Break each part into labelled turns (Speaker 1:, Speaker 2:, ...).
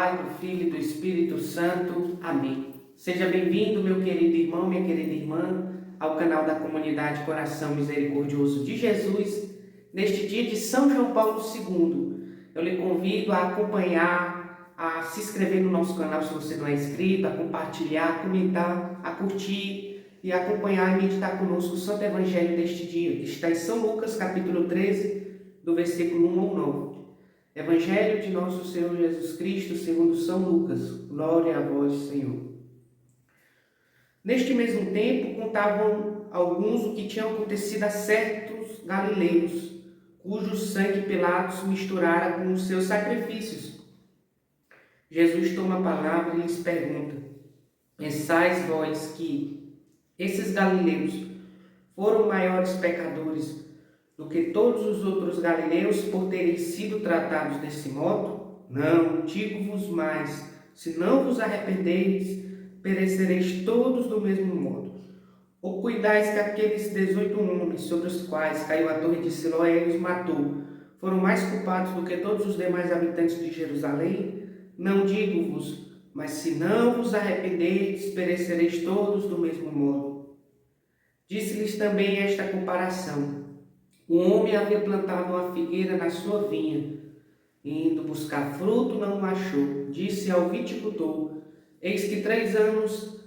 Speaker 1: Pai, do Filho e do Espírito Santo. Amém. Seja bem-vindo, meu querido irmão, minha querida irmã, ao canal da comunidade Coração Misericordioso de Jesus, neste dia de São João Paulo II. Eu lhe convido a acompanhar, a se inscrever no nosso canal se você não é inscrito, a compartilhar, a comentar, a curtir e acompanhar e meditar conosco o Santo Evangelho deste dia, que está em São Lucas, capítulo 13, do versículo 1 ao 9. Evangelho de nosso Senhor Jesus Cristo, segundo São Lucas. Glória a vós, Senhor. Neste mesmo tempo, contavam alguns o que tinha acontecido a certos galileus, cujo sangue Pilatos misturara com os seus sacrifícios. Jesus toma a palavra e lhes pergunta: pensais vós que esses galileus foram maiores pecadores do que todos os outros galileus por terem sido tratados desse modo? Não, digo-vos mais, se não vos arrependeis, perecereis todos do mesmo modo. Ou cuidais que aqueles 18 homens sobre os quais caiu a torre de Siloé e os matou, foram mais culpados do que todos os demais habitantes de Jerusalém? Não digo-vos, mas se não vos arrependeis, perecereis todos do mesmo modo. Disse-lhes também esta comparação: um homem havia plantado uma figueira na sua vinha, e indo buscar fruto não o achou. Disse ao viticultor: eis que 3 anos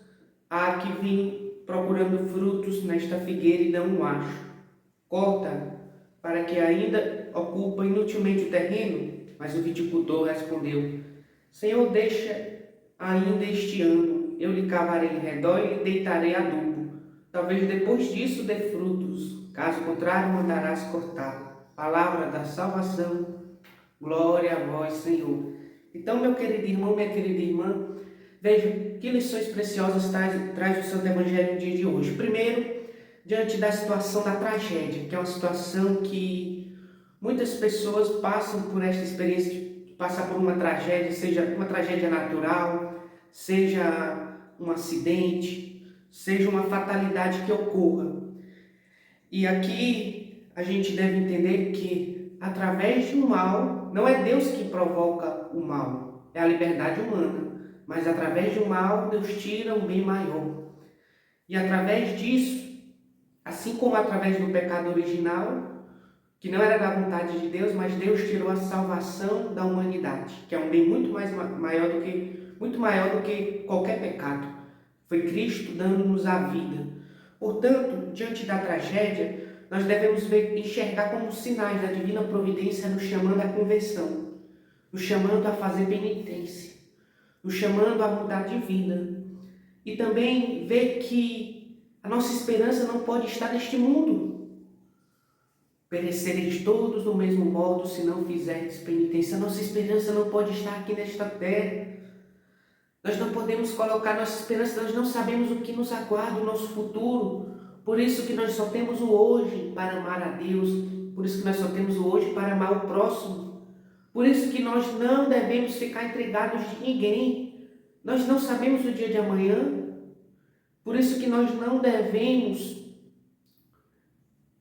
Speaker 1: há que vim procurando frutos nesta figueira e não o acho. Corta, para que ainda ocupa inutilmente o terreno. Mas o viticultor respondeu: Senhor, deixa ainda este ano, eu lhe cavarei em redor e lhe deitarei adubo. Talvez depois disso dê frutos, caso contrário mandarás cortá-lo. Palavra da salvação, glória a vós, Senhor. Então, meu querido irmão, minha querida irmã, veja que lições preciosas traz o Santo Evangelho no dia de hoje. Primeiro, diante da situação da tragédia, que é uma situação que muitas pessoas passam por esta experiência de passar por uma tragédia, seja uma tragédia natural, seja um acidente, seja uma fatalidade que ocorra. E aqui a gente deve entender que através de um mal, não é Deus que provoca o mal, é a liberdade humana, mas através de um mal Deus tira um bem maior. E através disso, assim como através do pecado original, que não era da vontade de Deus, mas Deus tirou a salvação da humanidade, que é um bem muito maior do que qualquer pecado. Foi Cristo dando-nos a vida. Portanto, diante da tragédia, nós devemos enxergar como sinais da divina providência nos chamando à conversão, nos chamando a fazer penitência, nos chamando a mudar de vida. E também ver que a nossa esperança não pode estar neste mundo. Perecereis todos do mesmo modo se não fizerdes penitência. A nossa esperança não pode estar aqui nesta terra. Nós não podemos colocar nossa esperança, nós não sabemos o que nos aguarda, o nosso futuro. Por isso que nós só temos o hoje para amar a Deus. Por isso que nós só temos o hoje para amar o próximo. Por isso que nós não devemos ficar entregados de ninguém. Nós não sabemos o dia de amanhã. Por isso que nós não devemos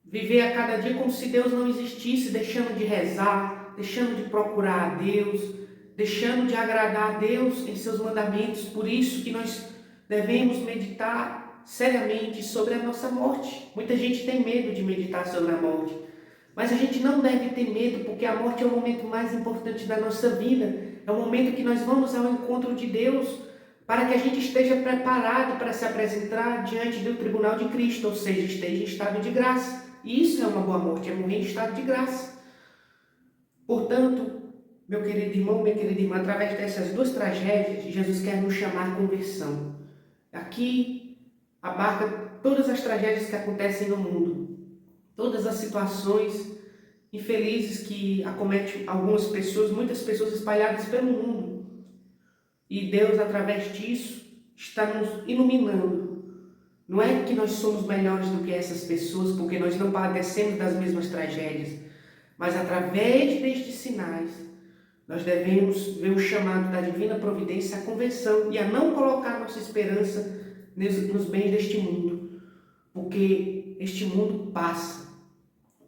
Speaker 1: viver a cada dia como se Deus não existisse, deixando de rezar, deixando de procurar a Deus, deixando de agradar a Deus em seus mandamentos. Por isso que nós devemos meditar seriamente sobre a nossa morte. Muita gente tem medo de meditar sobre a morte, mas a gente não deve ter medo, porque a morte é o momento mais importante da nossa vida. É o momento que nós vamos ao encontro de Deus, para que a gente esteja preparado para se apresentar diante do tribunal de Cristo, ou seja, esteja em estado de graça. E isso é uma boa morte, é morrer em estado de graça. Portanto, meu querido irmão, minha querida irmã, através dessas 2 tragédias, Jesus quer nos chamar à conversão. Aqui abarca todas as tragédias que acontecem no mundo, todas as situações infelizes que acometem algumas pessoas, muitas pessoas espalhadas pelo mundo. E Deus, através disso, está nos iluminando. Não é que nós somos melhores do que essas pessoas, porque nós não padecemos das mesmas tragédias, mas através destes sinais, nós devemos ver o chamado da divina providência à conversão e a não colocar nossa esperança nos bens deste mundo, porque este mundo passa,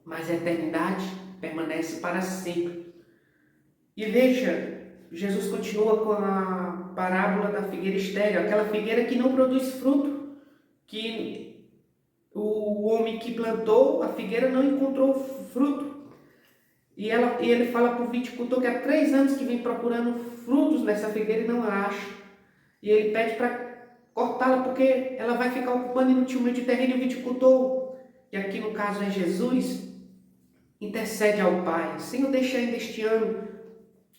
Speaker 1: mas a eternidade permanece para sempre. E veja Jesus continua com a parábola da figueira estéril, aquela figueira que não produz fruto, que o homem que plantou a figueira não encontrou fruto. E ele fala para o viticultor que há 3 anos que vem procurando frutos nessa figueira e não a acha. E ele pede para cortá-la porque ela vai ficar ocupando inutilmente o terreno. E o viticultor, que aqui no caso é Jesus, intercede ao Pai: Senhor, deixa ainda este ano,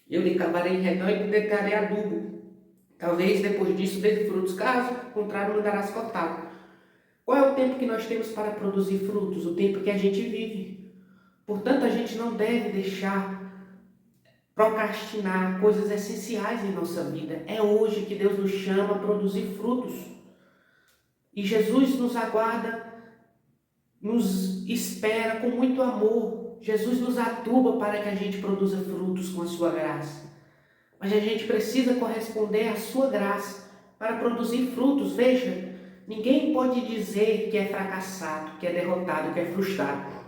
Speaker 1: eu lhe cavarei em redor e lhe deitarei adubo. Talvez depois disso dê frutos, caso contrário mandarás cortá-lo. Qual é o tempo que nós temos para produzir frutos? O tempo que a gente vive. Portanto, a gente não deve deixar procrastinar coisas essenciais em nossa vida. É hoje que Deus nos chama a produzir frutos. E Jesus nos aguarda, nos espera com muito amor. Jesus nos aduba para que a gente produza frutos com a sua graça. Mas a gente precisa corresponder à sua graça para produzir frutos. Veja, ninguém pode dizer que é fracassado, que é derrotado, que é frustrado.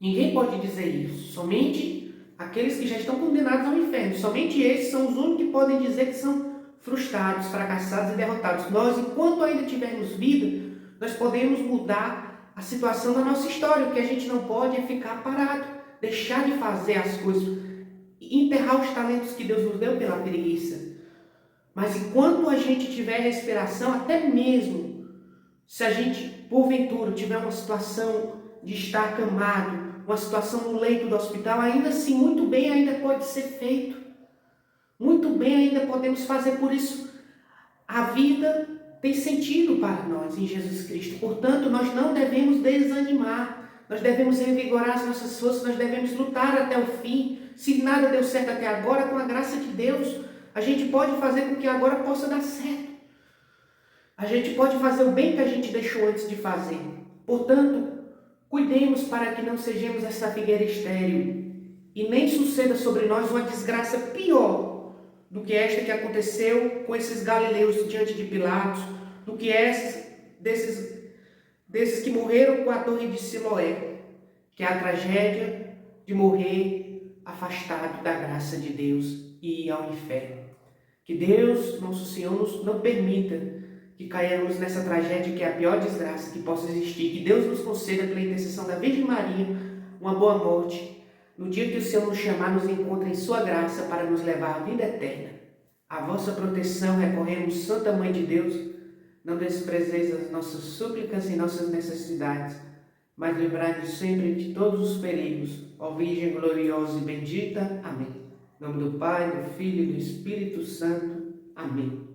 Speaker 1: Ninguém pode dizer isso. Somente aqueles que já estão condenados ao inferno. Somente esses são os únicos que podem dizer que são frustrados, fracassados e derrotados. Nós, enquanto ainda tivermos vida, nós podemos mudar a situação da nossa história. O que a gente não pode é ficar parado, deixar de fazer as coisas, enterrar os talentos que Deus nos deu pela preguiça. Mas enquanto a gente tiver respiração, até mesmo se a gente, porventura, tiver uma situação de estar acamado, uma situação no leito do hospital, ainda assim, muito bem ainda pode ser feito. Muito bem ainda podemos fazer. Por isso, a vida tem sentido para nós em Jesus Cristo. Portanto, nós não devemos desanimar. Nós devemos revigorar as nossas forças. Nós devemos lutar até o fim. Se nada deu certo até agora, com a graça de Deus, a gente pode fazer com que agora possa dar certo. A gente pode fazer o bem que a gente deixou antes de fazer. Portanto, cuidemos para que não sejamos essa figueira estéril e nem suceda sobre nós uma desgraça pior do que esta que aconteceu com esses galileus diante de Pilatos, do que desses que morreram com a torre de Siloé, que é a tragédia de morrer afastado da graça de Deus e ir ao inferno. Que Deus, nosso Senhor, não permita que caiamos nessa tragédia que é a pior desgraça que possa existir. Que Deus nos conceda, pela intercessão da Virgem Maria, uma boa morte. No dia que o Senhor nos chamar, nos encontre em sua graça para nos levar à vida eterna. À vossa proteção recorremos, Santa Mãe de Deus. Não desprezeis as nossas súplicas e nossas necessidades, mas livrai-nos sempre de todos os perigos. Ó Virgem gloriosa e bendita. Amém. Em nome do Pai, do Filho e do Espírito Santo. Amém.